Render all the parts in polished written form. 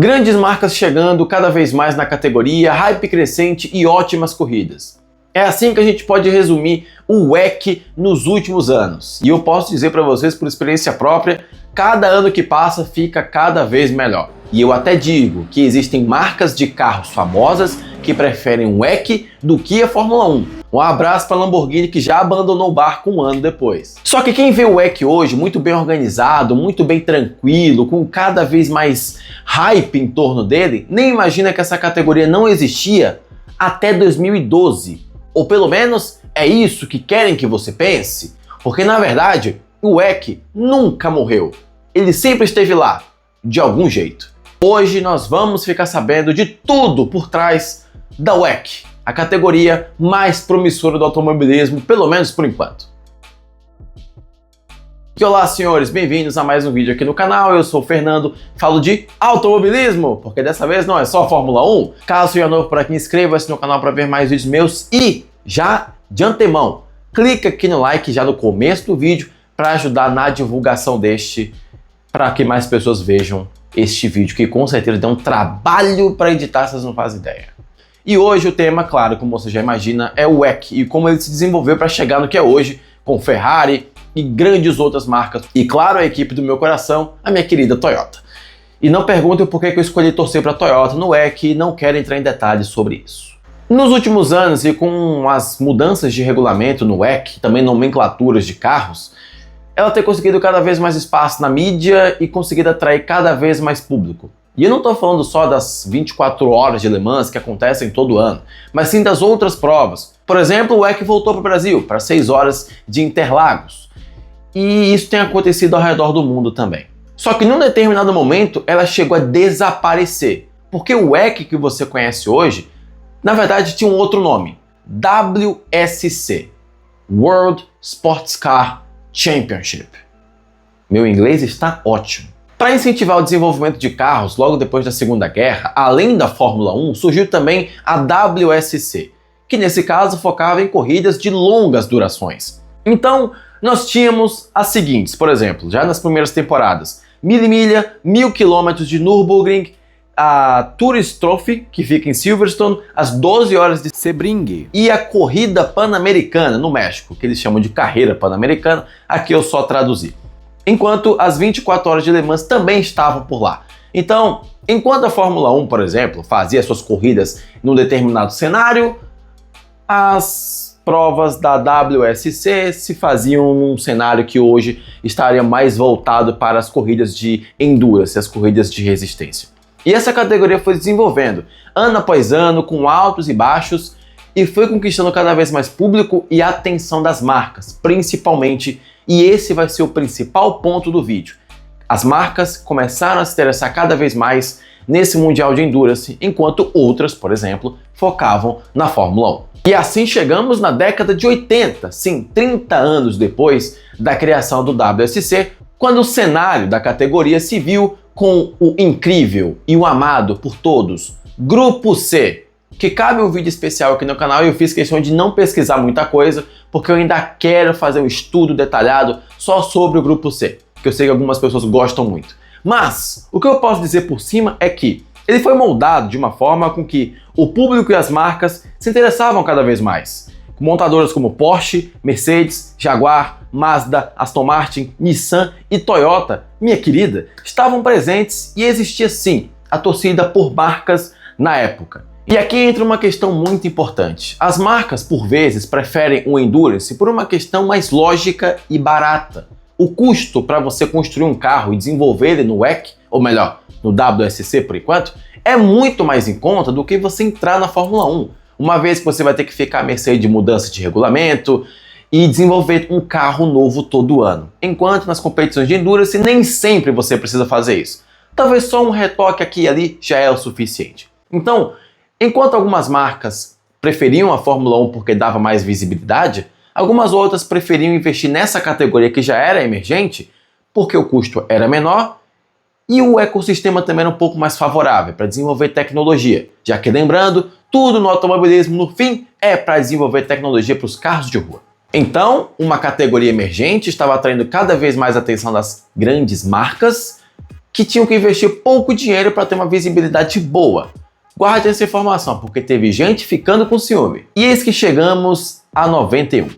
Grandes marcas chegando cada vez mais na categoria, hype crescente e ótimas corridas. É assim que a gente pode resumir o WEC nos últimos anos. E eu posso dizer para vocês por experiência própria, cada ano que passa fica cada vez melhor. E eu até digo que existem marcas de carros famosas que preferem o WEC do que a Fórmula 1. Um abraço para a Lamborghini que já abandonou o barco um ano depois. Só que quem vê o WEC hoje muito bem organizado, muito bem tranquilo, com cada vez mais hype em torno dele, nem imagina que essa categoria não existia até 2012. Ou pelo menos é isso que querem que você pense, porque na verdade o WEC nunca morreu. Ele sempre esteve lá, de algum jeito. Hoje nós vamos ficar sabendo de tudo por trás da WEC, a categoria mais promissora do automobilismo, pelo menos por enquanto. E olá senhores, bem-vindos a mais um vídeo aqui no canal. Eu sou o Fernando, falo de automobilismo, porque dessa vez não é só Fórmula 1. Caso seja novo por aqui, inscreva-se no canal para ver mais vídeos meus e, já de antemão, clica aqui no like já no começo do vídeo para ajudar na divulgação deste, para que mais pessoas vejam este vídeo, que com certeza deu um trabalho para editar, vocês não fazem ideia. E hoje o tema, claro, como você já imagina, é o WEC e como ele se desenvolveu para chegar no que é hoje, com Ferrari e grandes outras marcas. E claro, a equipe do meu coração, a minha querida Toyota. E não perguntem por que eu escolhi torcer para a Toyota no WEC, não quero entrar em detalhes sobre isso. Nos últimos anos e com as mudanças de regulamento no WEC, também nomenclaturas de carros, ela tem conseguido cada vez mais espaço na mídia e conseguido atrair cada vez mais público. E eu não estou falando só das 24 horas de Le Mans que acontecem todo ano, mas sim das outras provas. Por exemplo, o WEC voltou para o Brasil, para 6 horas de Interlagos. E isso tem acontecido ao redor do mundo também. Só que num determinado momento ela chegou a desaparecer, porque o WEC que você conhece hoje, na verdade tinha um outro nome, WSC, World Sports Car Championship. Meu inglês está ótimo. Para incentivar o desenvolvimento de carros logo depois da Segunda Guerra, além da Fórmula 1, surgiu também a WSC, que nesse caso focava em corridas de longas durações. Então, nós tínhamos as seguintes, por exemplo, já nas primeiras temporadas, 1000 milha, 1000 km de Nürburgring, a Tourist Trophy, que fica em Silverstone, as 12 horas de Sebring e a Corrida Pan-Americana no México, que eles chamam de Carreira Pan-Americana, aqui eu só traduzi. Enquanto as 24 horas de Le Mans também estavam por lá. Então, enquanto a Fórmula 1, por exemplo, fazia suas corridas num determinado cenário, as provas da WSC se faziam num cenário que hoje estaria mais voltado para as corridas de endurance, as corridas de resistência. E essa categoria foi desenvolvendo, ano após ano, com altos e baixos, e foi conquistando cada vez mais público e atenção das marcas, principalmente, e esse vai ser o principal ponto do vídeo. As marcas começaram a se interessar cada vez mais nesse Mundial de Endurance, enquanto outras, por exemplo, focavam na Fórmula 1. E assim chegamos na década de 80, sim, 30 anos depois da criação do WSC, quando o cenário da categoria se viu com o incrível e o amado por todos Grupo C, que cabe um vídeo especial aqui no canal e eu fiz questão de não pesquisar muita coisa, porque eu ainda quero fazer um estudo detalhado só sobre o Grupo C, que eu sei que algumas pessoas gostam muito. Mas o que eu posso dizer por cima é que ele foi moldado de uma forma com que o público e as marcas se interessavam cada vez mais. Montadoras como Porsche, Mercedes, Jaguar, Mazda, Aston Martin, Nissan e Toyota, minha querida, estavam presentes e existia sim a torcida por marcas na época. E aqui entra uma questão muito importante. As marcas, por vezes, preferem o Endurance por uma questão mais lógica e barata. O custo para você construir um carro e desenvolver ele no WEC, ou melhor, no WSC por enquanto, é muito mais em conta do que você entrar na Fórmula 1. Uma vez que você vai ter que ficar à mercê de mudança de regulamento e desenvolver um carro novo todo ano. Enquanto nas competições de Endurance nem sempre você precisa fazer isso. Talvez só um retoque aqui e ali já é o suficiente. Então, enquanto algumas marcas preferiam a Fórmula 1 porque dava mais visibilidade, algumas outras preferiam investir nessa categoria que já era emergente porque o custo era menor e o ecossistema também era um pouco mais favorável para desenvolver tecnologia, já que, lembrando, tudo no automobilismo, no fim, é para desenvolver tecnologia para os carros de rua. Então, uma categoria emergente estava atraindo cada vez mais a atenção das grandes marcas que tinham que investir pouco dinheiro para ter uma visibilidade boa. Guarde essa informação, porque teve gente ficando com ciúme. E eis que chegamos a 91.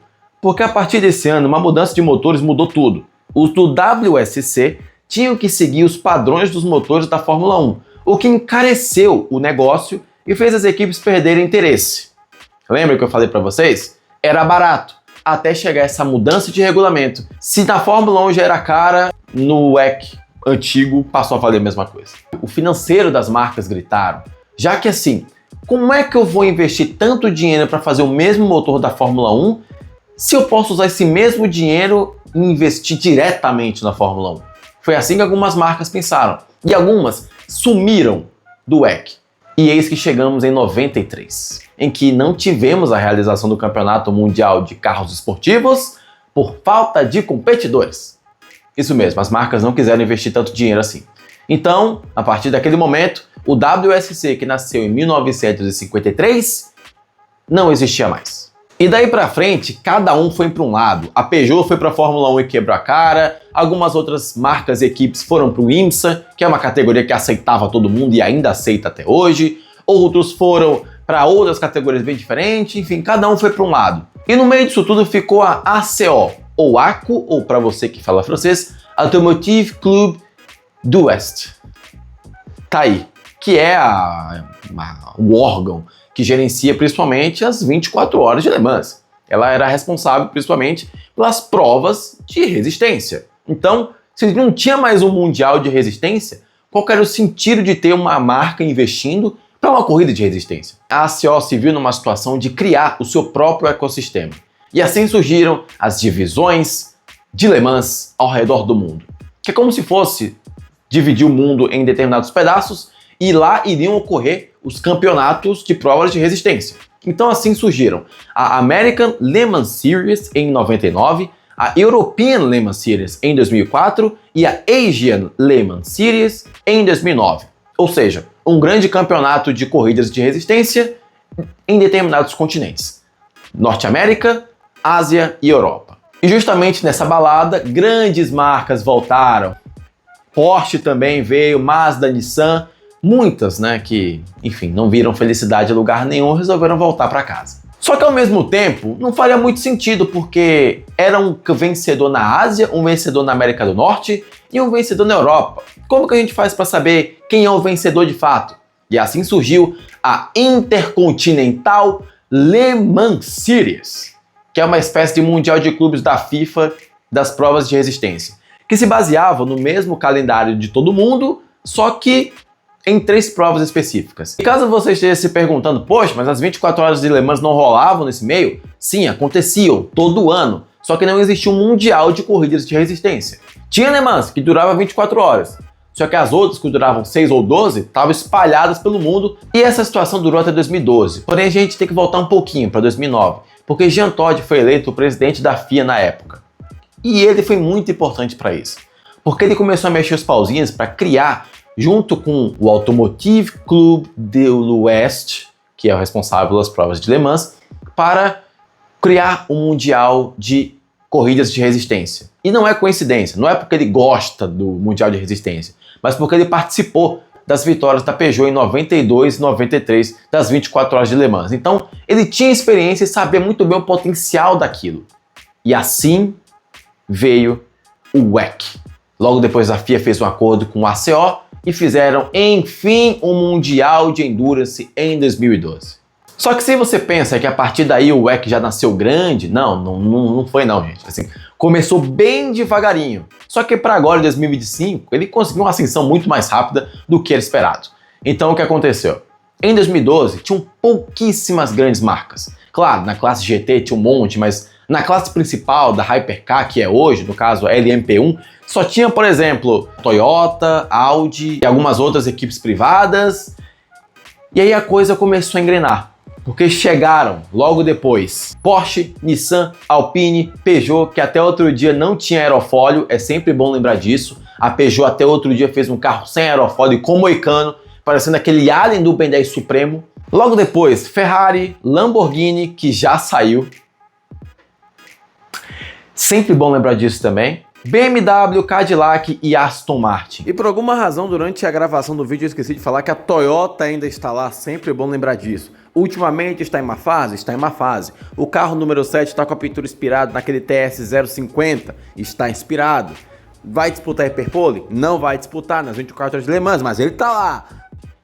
Porque a partir desse ano, uma mudança de motores mudou tudo. Os do WSC tinham que seguir os padrões dos motores da Fórmula 1, o que encareceu o negócio e fez as equipes perderem interesse. Lembra que eu falei para vocês? Era barato, até chegar essa mudança de regulamento. Se na Fórmula 1 já era cara, no WEC antigo passou a valer a mesma coisa. O financeiro das marcas gritaram, já que assim, como é que eu vou investir tanto dinheiro para fazer o mesmo motor da Fórmula 1 se eu posso usar esse mesmo dinheiro e investir diretamente na Fórmula 1? Foi assim que algumas marcas pensaram, e algumas sumiram do WEC. E eis que chegamos em 93, em que não tivemos a realização do Campeonato Mundial de Carros Esportivos por falta de competidores. Isso mesmo, as marcas não quiseram investir tanto dinheiro assim. Então, a partir daquele momento, o WSC, que nasceu em 1953, não existia mais. E daí pra frente, cada um foi para um lado. A Peugeot foi para a Fórmula 1 e quebrou a cara, algumas outras marcas e equipes foram para o IMSA, que é uma categoria que aceitava todo mundo e ainda aceita até hoje. Outros foram para outras categorias bem diferentes, enfim, cada um foi para um lado. E no meio disso tudo ficou a ACO, ou ACO, ou para você que fala francês, Automotive Club du West. Tá aí, que é o órgão que gerencia principalmente as 24 horas de Le Mans. Ela era responsável principalmente pelas provas de resistência. Então, se não tinha mais um mundial de resistência, qual era o sentido de ter uma marca investindo para uma corrida de resistência? A ACO se viu numa situação de criar o seu próprio ecossistema. E assim surgiram as divisões de Le Mans ao redor do mundo. Que é como se fosse dividir o mundo em determinados pedaços e lá iriam ocorrer os campeonatos de provas de resistência. Então assim surgiram a American Le Mans Series em 99, a European Le Mans Series em 2004 e a Asian Le Mans Series em 2009. Ou seja, um grande campeonato de corridas de resistência em determinados continentes. Norte América, Ásia e Europa. E justamente nessa balada, grandes marcas voltaram. Porsche também veio, Mazda, Nissan, muitas, né, que, enfim, não viram felicidade em lugar nenhum, resolveram voltar para casa. Só que ao mesmo tempo, não faria muito sentido, porque era um vencedor na Ásia, um vencedor na América do Norte e um vencedor na Europa. Como que a gente faz para saber quem é o vencedor de fato? E assim surgiu a Intercontinental Le Mans Series, que é uma espécie de mundial de clubes da FIFA das provas de resistência, que se baseava no mesmo calendário de todo mundo, só que em 3 provas específicas. E caso você esteja se perguntando, poxa, mas as 24 horas de Le Mans não rolavam nesse meio? Sim, aconteciam todo ano, só que não existia um mundial de corridas de resistência. Tinha Le Mans, que durava 24 horas, só que as outras, que duravam 6 ou 12, estavam espalhadas pelo mundo, e essa situação durou até 2012. Porém, a gente tem que voltar um pouquinho para 2009, porque Jean Todt foi eleito o presidente da FIA na época. E ele foi muito importante para isso, porque ele começou a mexer os pauzinhos para criar, junto com o Automotive Club du West, que é o responsável pelas provas de Le Mans, para criar um mundial de corridas de resistência. E não é coincidência, não é porque ele gosta do mundial de resistência, mas porque ele participou das vitórias da Peugeot em 92 e 93 das 24 horas de Le Mans. Então, ele tinha experiência e sabia muito bem o potencial daquilo. E assim veio o WEC. Logo depois a FIA fez um acordo com o ACO e fizeram, enfim, um Mundial de Endurance em 2012. Só que se você pensa que a partir daí o WEC já nasceu grande, não foi não, gente. Assim, começou bem devagarinho. Só que para agora, em 2025, ele conseguiu uma ascensão muito mais rápida do que era esperado. Então o que aconteceu? Em 2012, tinham pouquíssimas grandes marcas. Claro, na classe GT tinha um monte, mas na classe principal da Hypercar, que é hoje, no caso a LMP1, só tinha, por exemplo, Toyota, Audi e algumas outras equipes privadas. E aí a coisa começou a engrenar, porque chegaram logo depois Porsche, Nissan, Alpine, Peugeot, que até outro dia não tinha aerofólio, é sempre bom lembrar disso. A Peugeot até outro dia fez um carro sem aerofólio com moicano, parecendo aquele alien do Ben 10 Supremo. Logo depois, Ferrari, Lamborghini, que já saiu. Sempre bom lembrar disso também. BMW, Cadillac e Aston Martin. E por alguma razão, durante a gravação do vídeo, eu esqueci de falar que a Toyota ainda está lá, sempre é bom lembrar disso. Ultimamente está em uma fase? Está em uma fase. O carro número 7 está com a pintura inspirada naquele TS050, está inspirado. Vai disputar Hyperpole? Não vai disputar nas 24 horas de Le Mans, mas ele está lá.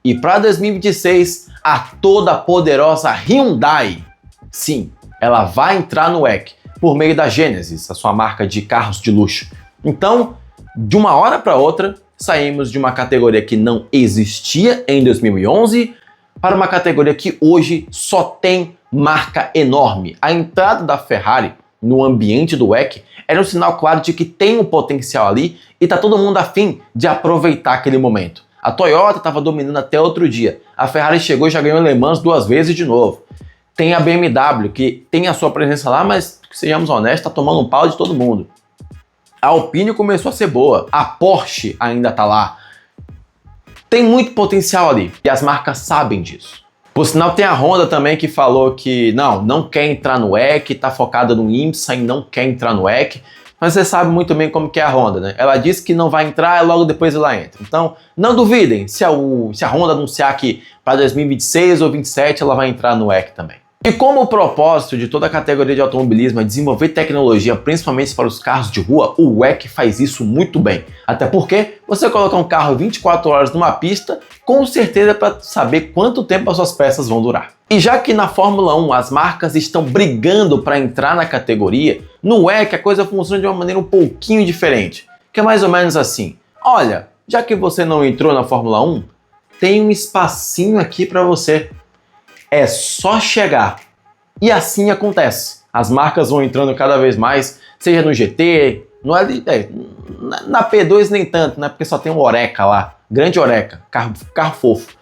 E para 2026, a toda poderosa Hyundai, sim, ela vai entrar no WEC por meio da Genesis, a sua marca de carros de luxo. Então, de uma hora para outra, saímos de uma categoria que não existia em 2011 para uma categoria que hoje só tem marca enorme. A entrada da Ferrari no ambiente do WEC era um sinal claro de que tem um potencial ali e tá todo mundo afim de aproveitar aquele momento. A Toyota estava dominando até outro dia. A Ferrari chegou e já ganhou Le Mans 2 vezes de novo. Tem a BMW, que tem a sua presença lá, mas, sejamos honestos, tá tomando um pau de todo mundo. A Alpine começou a ser boa. A Porsche ainda tá lá. Tem muito potencial ali. E as marcas sabem disso. Por sinal, tem a Honda também que falou que não quer entrar no WEC, tá focada no IMSA e não quer entrar no WEC. Mas você sabe muito bem como que é a Honda, né? Ela disse que não vai entrar e logo depois ela entra. Então, não duvidem se a Honda anunciar que para 2026 ou 2027 ela vai entrar no WEC também. E como o propósito de toda a categoria de automobilismo é desenvolver tecnologia, principalmente para os carros de rua, o WEC faz isso muito bem. Até porque você colocar um carro 24 horas numa pista, com certeza para saber quanto tempo as suas peças vão durar. E já que na Fórmula 1 as marcas estão brigando para entrar na categoria, no WEC a coisa funciona de uma maneira um pouquinho diferente. Que é mais ou menos assim: olha, já que você não entrou na Fórmula 1, tem um espacinho aqui para você. É só chegar. E assim acontece. As marcas vão entrando cada vez mais, seja no GT, na P2 nem tanto, né? Porque só tem um Oreca lá, grande Oreca, carro fofo.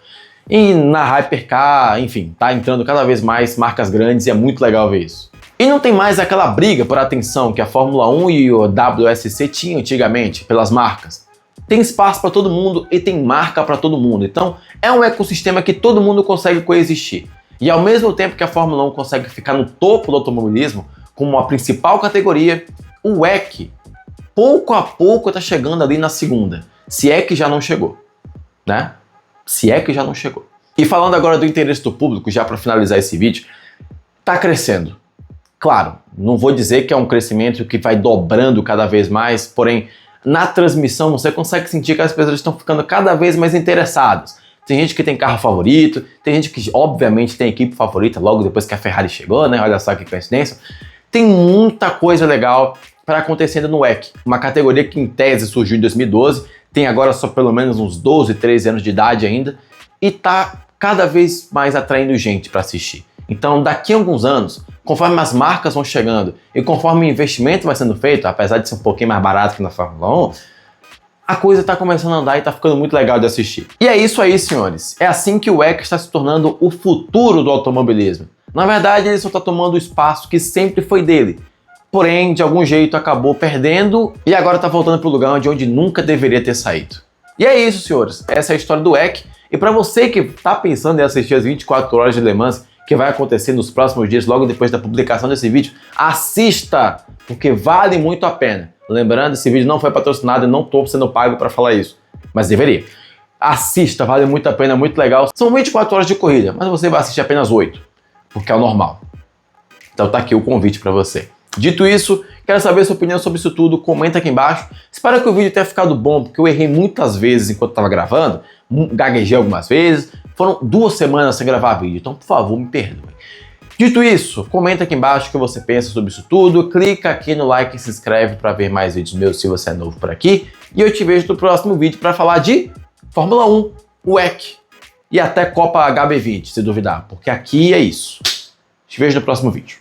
E na Hypercar, enfim, tá entrando cada vez mais marcas grandes e é muito legal ver isso. E não tem mais aquela briga por atenção que a Fórmula 1 e o WSC tinham antigamente pelas marcas. Tem espaço para todo mundo e tem marca para todo mundo. Então é um ecossistema que todo mundo consegue coexistir. E ao mesmo tempo que a Fórmula 1 consegue ficar no topo do automobilismo como a principal categoria, o WEC pouco a pouco está chegando ali na segunda. Se é que já não chegou, né? Se é que já não chegou. E falando agora do interesse do público, já para finalizar esse vídeo, está crescendo. Claro, não vou dizer que é um crescimento que vai dobrando cada vez mais, porém, na transmissão você consegue sentir que as pessoas estão ficando cada vez mais interessadas. Tem gente que tem carro favorito, tem gente que obviamente tem equipe favorita logo depois que a Ferrari chegou, né? Olha só que coincidência. Tem muita coisa legal para acontecendo no WEC, uma categoria que em tese surgiu em 2012, tem agora só pelo menos uns 12, 13 anos de idade ainda e tá cada vez mais atraindo gente para assistir. Então daqui a alguns anos, conforme as marcas vão chegando e conforme o investimento vai sendo feito, apesar de ser um pouquinho mais barato que na Fórmula 1, a coisa está começando a andar e está ficando muito legal de assistir. E é isso aí, senhores. É assim que o WEC está se tornando o futuro do automobilismo. Na verdade, ele só está tomando o espaço que sempre foi dele. Porém, de algum jeito, acabou perdendo e agora está voltando para o lugar onde nunca deveria ter saído. E é isso, senhores. Essa é a história do WEC. E para você que está pensando em assistir as 24 horas de Le Mans, que vai acontecer nos próximos dias, logo depois da publicação desse vídeo, assista, porque vale muito a pena. Lembrando, esse vídeo não foi patrocinado e não estou sendo pago para falar isso, mas deveria. Assista, vale muito a pena, muito legal. São 24 horas de corrida, mas você vai assistir apenas 8, porque é o normal. Então tá aqui o convite para você. Dito isso, quero saber a sua opinião sobre isso tudo, comenta aqui embaixo. Espero que o vídeo tenha ficado bom, porque eu errei muitas vezes enquanto estava gravando, gaguejei algumas vezes, foram 2 semanas sem gravar vídeo, então por favor me perdoe. Dito isso, comenta aqui embaixo o que você pensa sobre isso tudo, clica aqui no like e se inscreve para ver mais vídeos meus se você é novo por aqui, e eu te vejo no próximo vídeo para falar de Fórmula 1, WEC e até Copa HB20, se duvidar, porque aqui é isso. Te vejo no próximo vídeo.